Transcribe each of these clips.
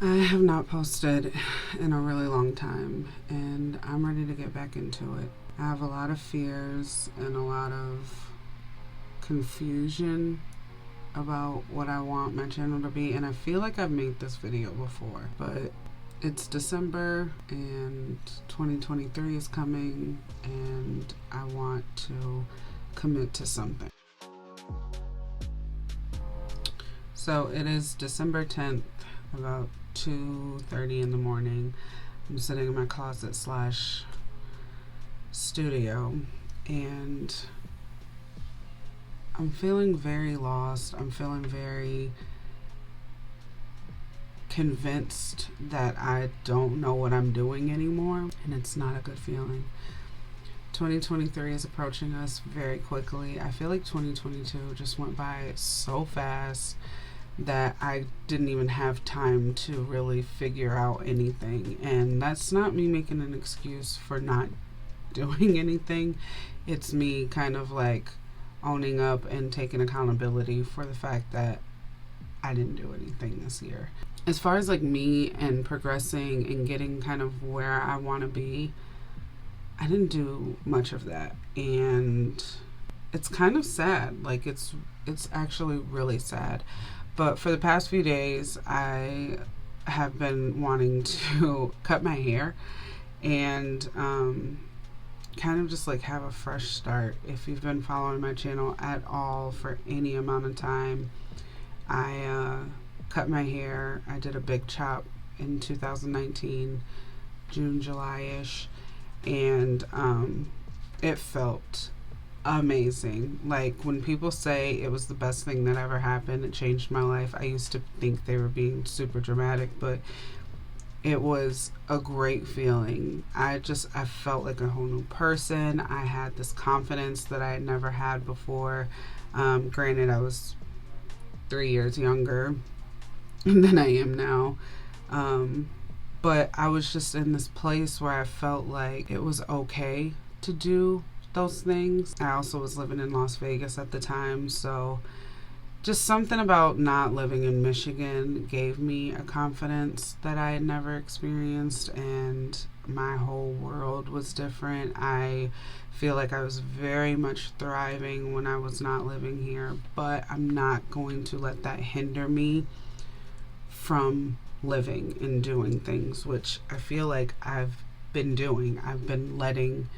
I have not posted in a really long time, and I'm ready to get back into it. I have a lot of fears and a lot of confusion about what I want my channel to be, and I feel like I've made this video before, but it's December and 2023 is coming, and I want to commit to something. So it is December 10th, about 2:30 in the morning. I'm sitting in my closet slash studio, and I'm feeling very lost. I'm feeling very convinced that I don't know what I'm doing anymore, and it's not a good feeling. 2023 is approaching us very quickly. I feel like 2022 just went by so fast that I didn't even have time to really figure out anything. And that's not me making an excuse for not doing anything. It's me kind of like owning up and taking accountability for the fact that I didn't do anything this year. As far as like me and progressing and getting kind of where I want to be, I didn't do much of that. And it's kind of sad. Like it's actually really sad. But for the past few days, I have been wanting to cut my hair and kind of just like have a fresh start. If you've been following my channel at all for any amount of time, I cut my hair. I did a big chop in 2019, June, July-ish, and it felt amazing. Like when people say it was the best thing that ever happened, it changed my life, I used to think they were being super dramatic, but it was a great feeling. I felt like a whole new person. I had this confidence that I had never had before. Granted, I was 3 years younger than I am now, but I was just in this place where I felt like it was okay to do those things. I also was living in Las Vegas at the time, so just something about not living in Michigan gave me a confidence that I had never experienced, and my whole world was different. I feel like I was very much thriving when I was not living here, but I'm not going to let that hinder me from living and doing things, which I feel like I've been doing. I've been letting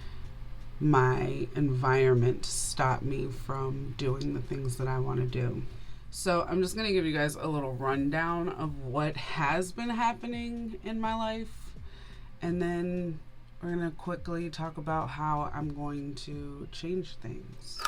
my environment stop me from doing the things that I want to do. So I'm just going to give you guys a little rundown of what has been happening in my life, and then we're going to quickly talk about how I'm going to change things.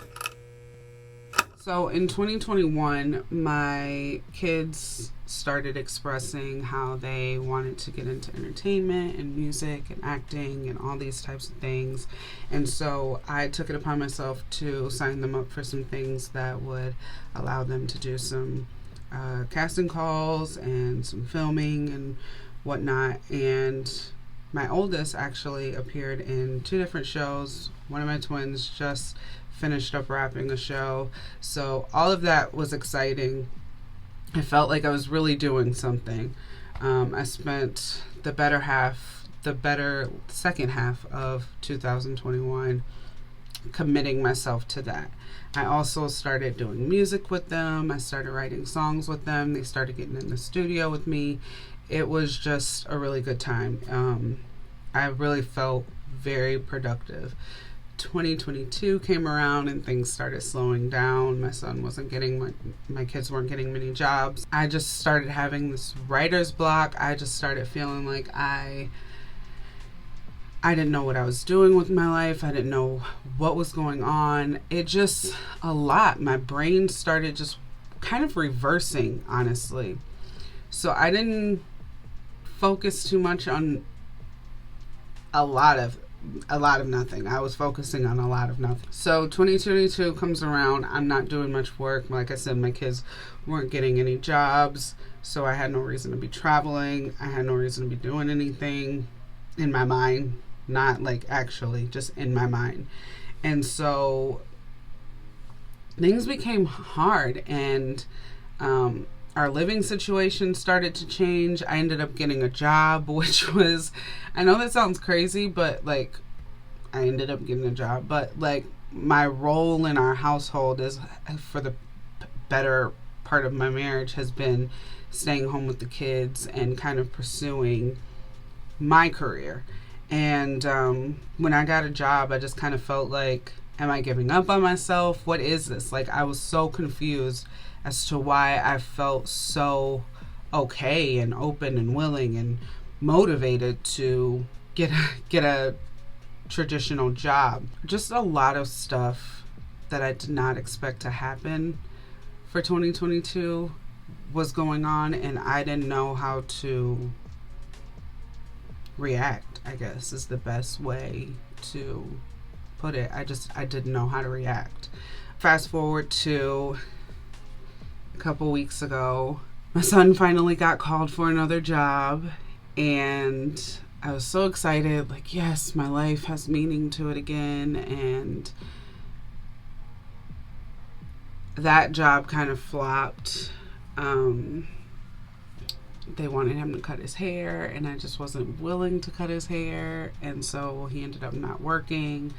So in 2021, my kids started expressing how they wanted to get into entertainment and music and acting and all these types of things. And so I took it upon myself to sign them up for some things that would allow them to do some casting calls and some filming and whatnot. And my oldest actually appeared in 2 different shows. One of my twins just finished up wrapping a show. So all of that was exciting. I felt like I was really doing something. I spent the better second half of 2021 committing myself to that. I also started doing music with them. I started writing songs with them. They started getting in the studio with me. It was just a really good time. I really felt very productive. 2022 came around and things started slowing down. My son wasn't getting my kids weren't getting many jobs. I just started having this writer's block. I just started feeling like I didn't know what I was doing with my life. I didn't know what was going on. It just a lot. My brain started just kind of reversing, honestly. So I didn't focus too much on a lot of nothing. I was focusing on a lot of nothing. So 2022 comes around. I'm not doing much work. Like I said, my kids weren't getting any jobs, so I had no reason to be traveling. I had no reason to be doing anything in my mind, not like actually, just in my mind. And so things became hard, and our living situation started to change. I ended up getting a job, which was, I know that sounds crazy, but like, I ended up getting a job, but like, my role in our household is, for the better part of my marriage, has been staying home with the kids and kind of pursuing my career. And when I got a job, I just kind of felt like, am I giving up on myself? What is this? Like, I was so confused as to why I felt so okay and open and willing and motivated to get a traditional job. Just a lot of stuff that I did not expect to happen for 2022 was going on, and I didn't know how to react, I guess is the best way to put it. I didn't know how to react. Fast forward to a couple weeks ago, my son finally got called for another job, and I was so excited, like, yes, my life has meaning to it again. And that job kind of flopped. They wanted him to cut his hair, and I just wasn't willing to cut his hair, and so he ended up not working.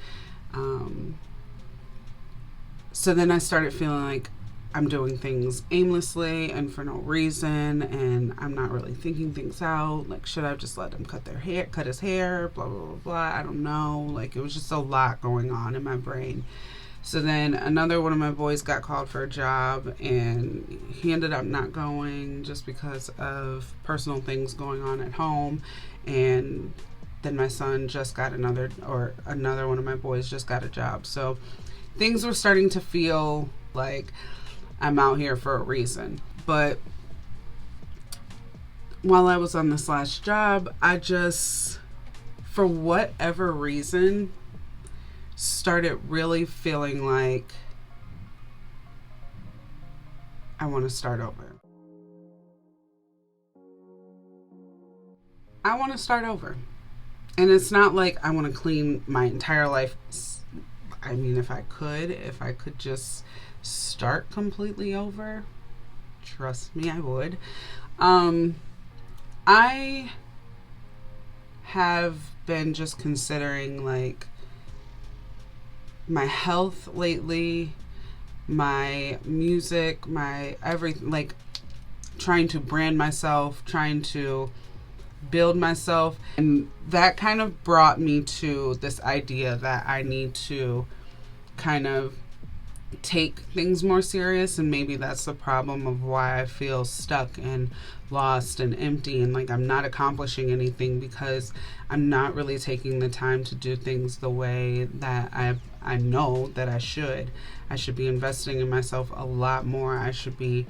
So then I started feeling like I'm doing things aimlessly and for no reason, and I'm not really thinking things out. Like, should I just let him cut his hair, blah, blah, blah, blah. I don't know. Like, it was just a lot going on in my brain. So then another one of my boys got called for a job, and he ended up not going just because of personal things going on at home. And then my son just got another one of my boys just got a job. So things were starting to feel like I'm out here for a reason. But while I was on this last job, I just, for whatever reason, started really feeling like I want to start over. I want to start over. And it's not like I want to clean my entire life. I mean, if I could just start completely over, trust me, I would. I have been just considering, like, my health lately, my music, my everything, like trying to brand myself, trying to build myself. And that kind of brought me to this idea that I need to kind of take things more serious. And maybe that's the problem of why I feel stuck and lost and empty, and like I'm not accomplishing anything, because I'm not really taking the time to do things the way that I know that I should. I should be investing in myself a lot more. I should be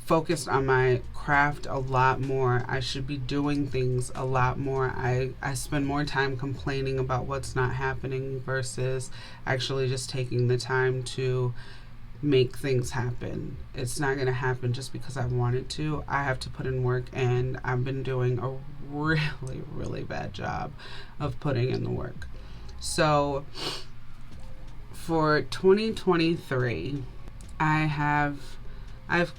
focused on my craft a lot more. I should be doing things a lot more. I spend more time complaining about what's not happening versus actually just taking the time to make things happen. It's not going to happen just because I want it to. I have to put in work, and I've been doing a really, really bad job of putting in the work. So for 2023, I've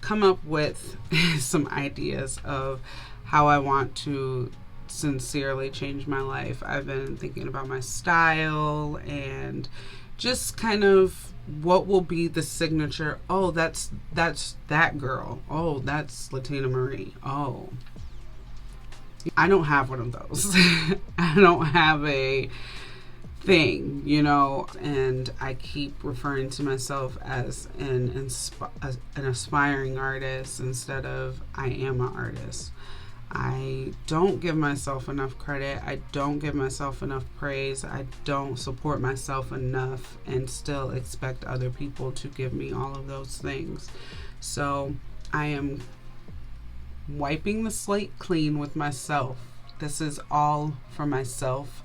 come up with some ideas of how I want to sincerely change my life. I've been thinking about my style and just kind of what will be the signature. Oh, that's that girl. Oh, that's Latina Marie. Oh, I don't have one of those. I don't have a thing, and I keep referring to myself as an aspiring artist instead of I am an artist. I don't give myself enough credit. I don't give myself enough praise. I don't support myself enough, and still expect other people to give me all of those things. So I am wiping the slate clean with myself. This is all for myself.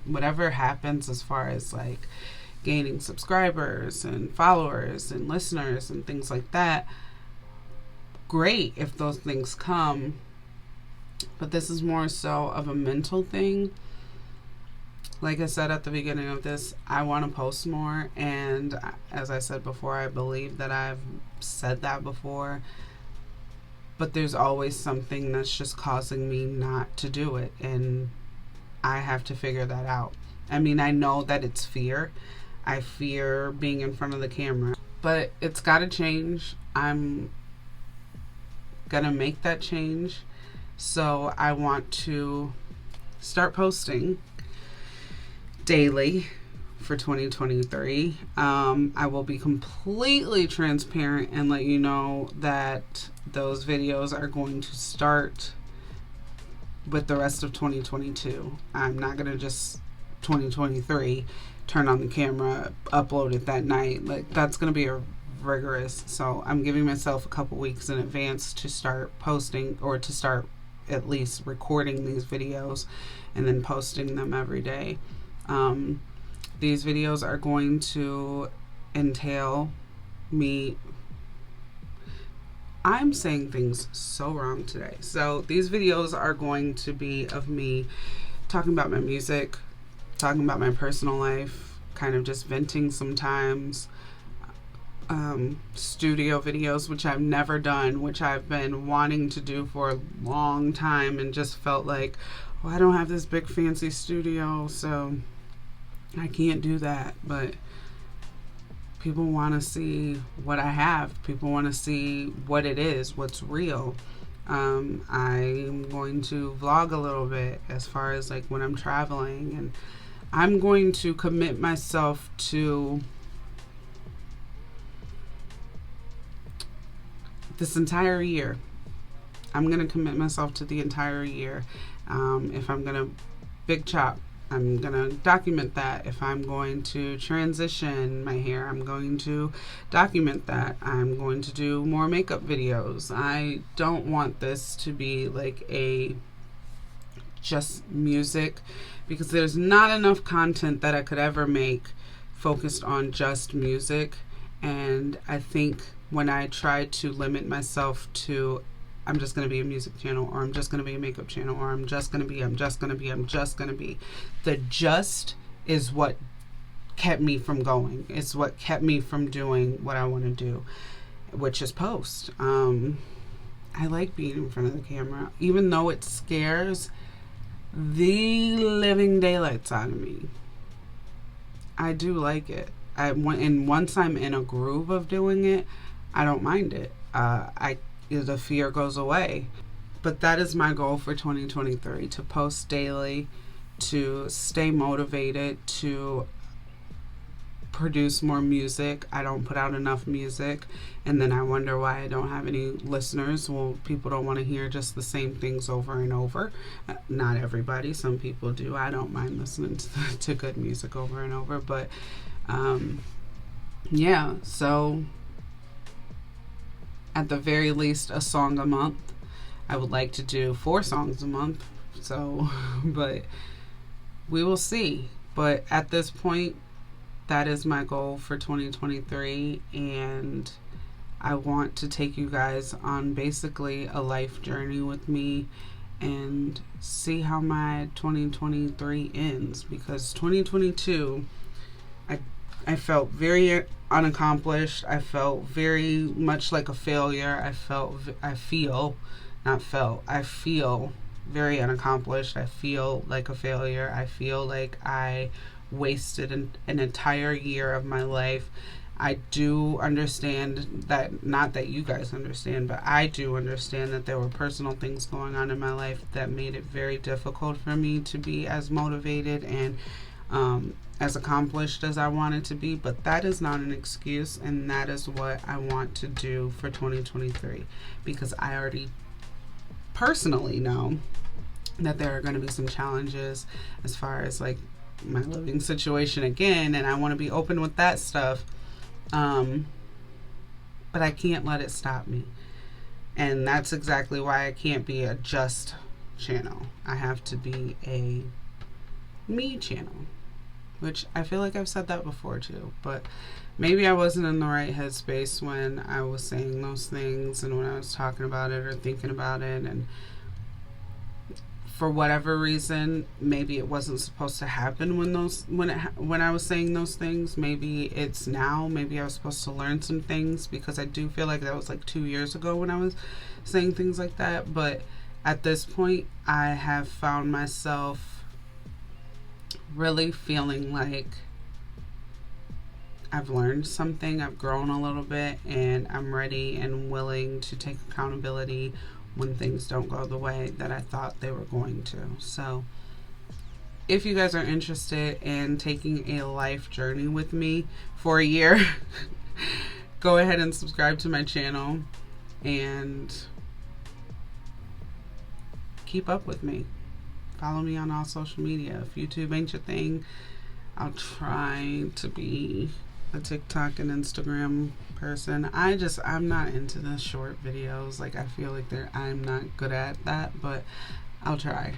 Whatever happens as far as like gaining subscribers and followers and listeners and things like that, great if those things come. But this is more so of a mental thing. Like I said at the beginning of this, I want to post more. And as I said before, I believe that I've said that before. but there's always something that's just causing me not to do it, and I have to figure that out. I mean, I know that it's fear. I fear being in front of the camera, but it's got to change. I'm gonna make that change. So I want to start posting daily for 2023. I will be completely transparent and let you know that those videos are going to start with the rest of 2022. I'm not going to just 2023 turn on the camera, upload it that night. Like, that's going to be a rigorous. So I'm giving myself a couple weeks in advance to start posting, or to start at least recording these videos and then posting them every day. These videos are going to entail me. I'm saying things so wrong today. So these videos are going to be of me talking about my music, talking about my personal life, kind of just venting sometimes. Studio videos, which I've never done, which I've been wanting to do for a long time, and just felt like, well, I don't have this big fancy studio, so I can't do that. But people want to see what I have. People want to see what it is, what's real. I'm going to vlog a little bit as far as like when I'm traveling, and I'm going to commit myself to this entire year. I'm going to commit myself to the entire year. If I'm going to big chop, I'm going to document that. If I'm going to transition my hair, I'm going to document that. I'm going to do more makeup videos. I don't want this to be like a just music, because there's not enough content that I could ever make focused on just music. And I think when I try to limit myself to, I'm just going to be a music channel, or I'm just going to be a makeup channel, or I'm just going to be, the just is what kept me from going. It's what kept me from doing what I want to do, which is post. I like being in front of the camera, even though it scares the living daylights out of me. I do like it. And once I'm in a groove of doing it, I don't mind it. The fear goes away. But that is my goal for 2023, to post daily, to stay motivated, to produce more music. I don't put out enough music, and then I wonder why I don't have any listeners. Well, people don't want to hear just the same things over and over. Not everybody. Some people do. I don't mind listening to good music over and over, but yeah, so at the very least a song a month. I would like to do 4 songs a month, so but we will see. But at this point, that is my goal for 2023, and I want to take you guys on basically a life journey with me and see how my 2023 ends, because 2022 I felt very unaccomplished. I felt very much like a failure. I feel very unaccomplished. I feel like a failure. I feel like I wasted an entire year of my life. I do understand that, not that you guys understand, but I do understand that there were personal things going on in my life that made it very difficult for me to be as motivated and as accomplished as I wanted to be. But that is not an excuse, and that is what I want to do for 2023, because I already personally know that there are going to be some challenges as far as like my living situation again, and I want to be open with that stuff, but I can't let it stop me. And that's exactly why I can't be a just channel. I have to be a me channel, which I feel like I've said that before too, but maybe I wasn't in the right headspace when I was saying those things and when I was talking about it or thinking about it. And for whatever reason, maybe it wasn't supposed to happen when I was saying those things. Maybe it's now. Maybe I was supposed to learn some things, because I do feel like that was like 2 years ago when I was saying things like that. But at this point, I have found myself really feeling like I've learned something, I've grown a little bit, and I'm ready and willing to take accountability when things don't go the way that I thought they were going to. So if you guys are interested in taking a life journey with me for a year, go ahead and subscribe to my channel and keep up with me. Follow me on all social media. If YouTube ain't your thing, I'll try to be a TikTok and Instagram person. I'm not into the short videos. Like, I feel like I'm not good at that, but I'll try.